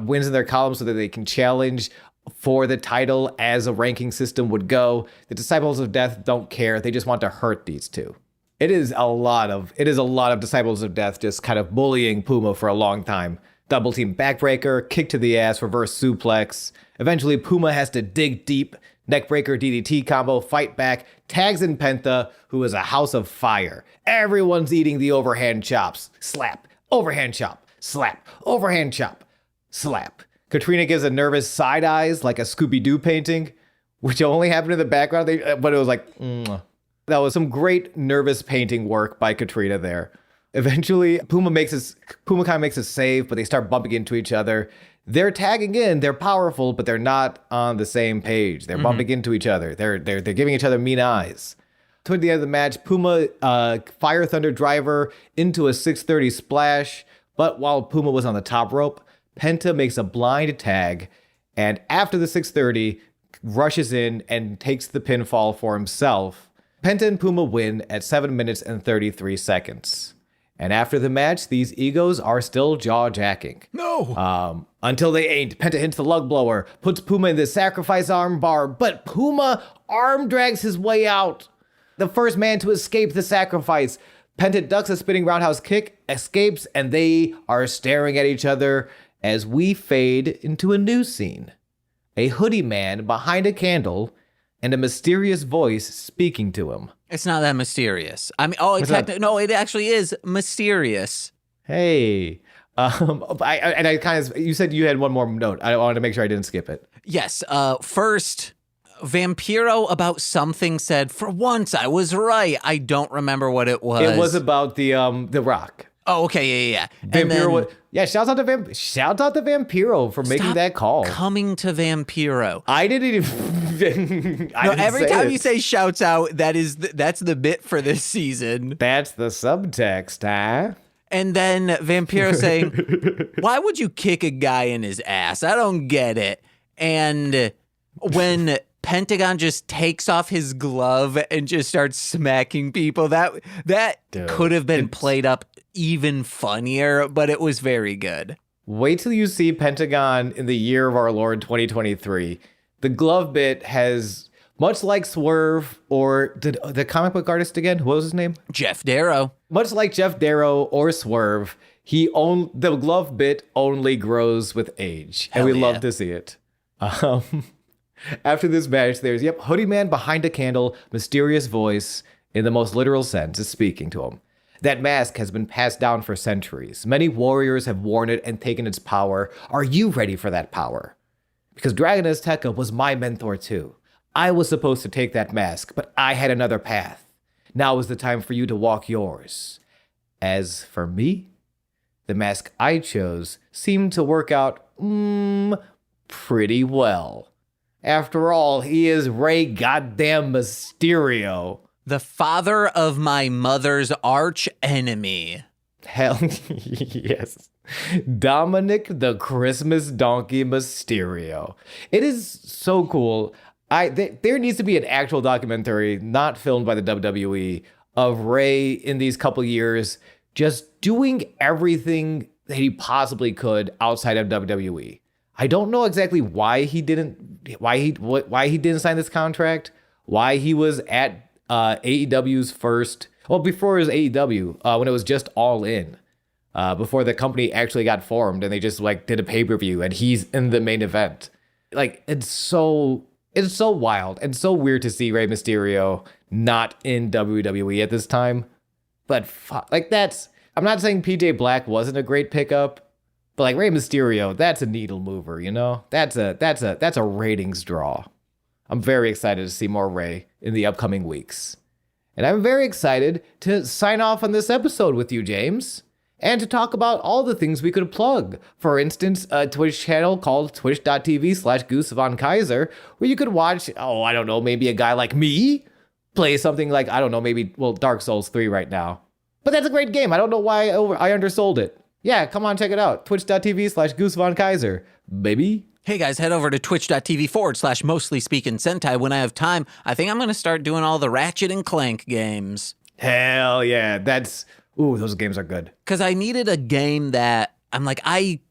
wins in their columns so that they can challenge for the title as a ranking system would go. The Disciples of Death don't care. They just want to hurt these two. It is a lot of Disciples of Death just kind of bullying Puma for a long time. Double team backbreaker, kick to the ass, reverse suplex. Eventually, Puma has to dig deep, neckbreaker DDT combo, fight back, tags in Penta, who is a house of fire. Everyone's eating the overhand chops. Slap, overhand chop, slap, overhand chop, slap. Katrina gives a nervous side eyes like a Scooby-Doo painting, which only happened in the background, but it was like, That was some great nervous painting work by Katrina there. Eventually, Puma kind of makes a save, but they start bumping into each other. They're tagging in, they're powerful, but they're not on the same page. They're bumping into each other. They're giving each other mean eyes. Toward the end of the match, Puma Fire Thunder Driver into a 630 splash, but while Puma was on the top rope, Penta makes a blind tag, and after the 630, rushes in and takes the pinfall for himself. Penta and Puma win at 7 minutes and 33 seconds. And after the match, these egos are still jaw-jacking. No! Until they ain't. Penta hits the lug blower, puts Puma in the sacrifice arm bar, but Puma arm drags his way out. The first man to escape the sacrifice. Penta ducks a spinning roundhouse kick, escapes, and they are staring at each other as we fade into a new scene. A hoodie man behind a candle and a mysterious voice speaking to him. It's not that mysterious. I mean, it actually is mysterious. Hey, you said you had one more note. I wanted to make sure I didn't skip it. Yes. First, Vampiro about something said, "For once, I was right." I don't remember what it was. It was about the Rock. Oh, okay, yeah. Vampiro. Shout out to Vampiro for making that call. Coming to Vampiro. I didn't even. Every time you say shouts out, that's the bit for this season. That's the subtext, huh? And then Vampiro saying, "Why would you kick a guy in his ass? I don't get it." And when Pentagón just takes off his glove and just starts smacking people, that could have been played up even funnier, but it was very good. Wait till you see Pentagón in the year of our Lord 2023. The glove bit has, much like Swerve or the comic book artist again, what was his name? Geoff Darrow. Much like Geoff Darrow or Swerve, the glove bit only grows with age, and we love to see it. After this match, there's Hoodie Man behind a candle, mysterious voice in the most literal sense is speaking to him. That mask has been passed down for centuries. Many warriors have worn it and taken its power. Are you ready for that power? Because Dragon Azteca was my mentor too. I was supposed to take that mask, but I had another path. Now is the time for you to walk yours. As for me, the mask I chose seemed to work out, pretty well. After all, he is Rey Goddamn Mysterio. The father of my mother's arch enemy. Hell yes. Dominic the Christmas Donkey Mysterio. It is so cool. There needs to be an actual documentary, not filmed by the WWE, of Rey in these couple years just doing everything that he possibly could outside of WWE. I don't know exactly why he didn't sign this contract, why he was at AEW's first, before it was AEW, when it was just All In, before the company actually got formed and they just did a pay-per-view and he's in the main event. It's so wild and so weird to see Rey Mysterio not in WWE at this time. But I'm not saying PJ Black wasn't a great pickup, but Rey Mysterio, that's a needle mover, you know? That's a ratings draw. I'm very excited to see more Rey in the upcoming weeks. And I'm very excited to sign off on this episode with you, James, and to talk about all the things we could plug. For instance, a Twitch channel called twitch.tv/GooseVonKaiser, where you could watch, maybe a guy like me play something Dark Souls 3 right now. But that's a great game. I don't know why I undersold it. Yeah, come on, check it out. Twitch.tv/GooseVonKaiser, baby. Hey guys, head over to twitch.tv/mostly speaking Sentai. When I have time, I think I'm going to start doing all the Ratchet and Clank games. Hell yeah. Those games are good. Because I needed a game that I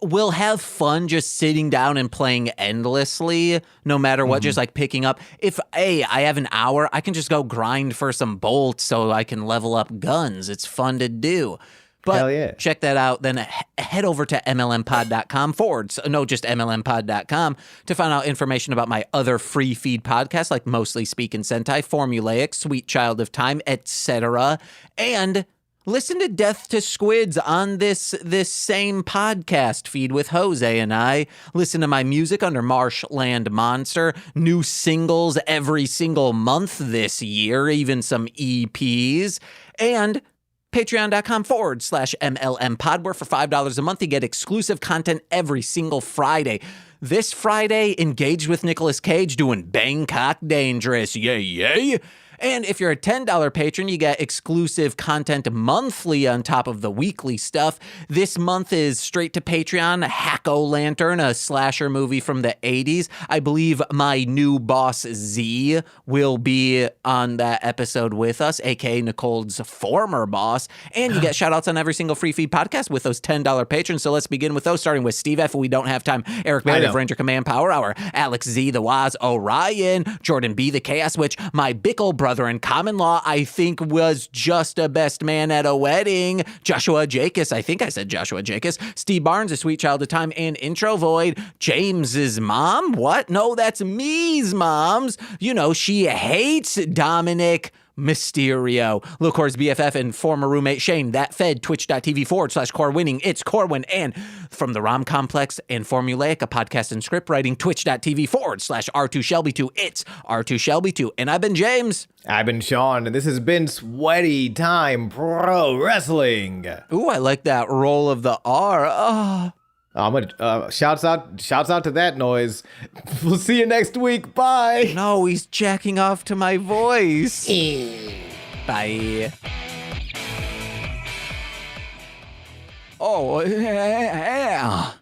will have fun just sitting down and playing endlessly, no matter what, just picking up. If I have an hour, I can just go grind for some bolts so I can level up guns. It's fun to do. But hell yeah. Check that out. Then head over to MLMpod.com just MLMpod.com to find out information about my other free feed podcasts like Mostly Speaking Sentai, Formulaic, Sweet Child of Time, etc. And listen to Death to Squids on this same podcast feed with Jose and I. Listen to my music under Marshland Monster. New singles every single month this year, even some EPs. And Patreon.com/MLMpod, where for $5 a month you get exclusive content every single Friday. This Friday, engaged with Nicolas Cage doing Bangkok Dangerous. Yay, yay. And if you're a $10 patron, you get exclusive content monthly on top of the weekly stuff. This month is straight to Patreon, Hack-O-Lantern, a slasher movie from the 80s. I believe my new boss, Z, will be on that episode with us, aka Nicole's former boss. And you get shout-outs on every single free feed podcast with those $10 patrons. So let's begin with those, starting with Steve F. We Don't Have Time, Eric Meredith, Ranger Command Power Hour, Alex Z, The Waz, Orion, Jordan B, The Chaos Witch, my Bickle brother in common law, I think was just a best man at a wedding, Joshua Jacobs, I think I said Joshua Jacobs, Steve Barnes, A Sweet Child of Time, and Intro Void, James's mom, what? No, that's me's mom's. You know, she hates Dominic, Mysterio. Lil Cor's BFF and former roommate Shane. That fed twitch.tv/core winning. It's Corwin. And from the Rom Complex and Formulaic, a podcast and script writing, twitch.tv/R2Shelby2. It's R2Shelby2. And I've been James. I've been Sean, and this has been Sweaty Time Pro Wrestling. Ooh, I like that roll of the R. Oh. I'm gonna shouts out to that noise. We'll see you next week. Bye. No, he's jacking off to my voice. Bye. Oh, yeah.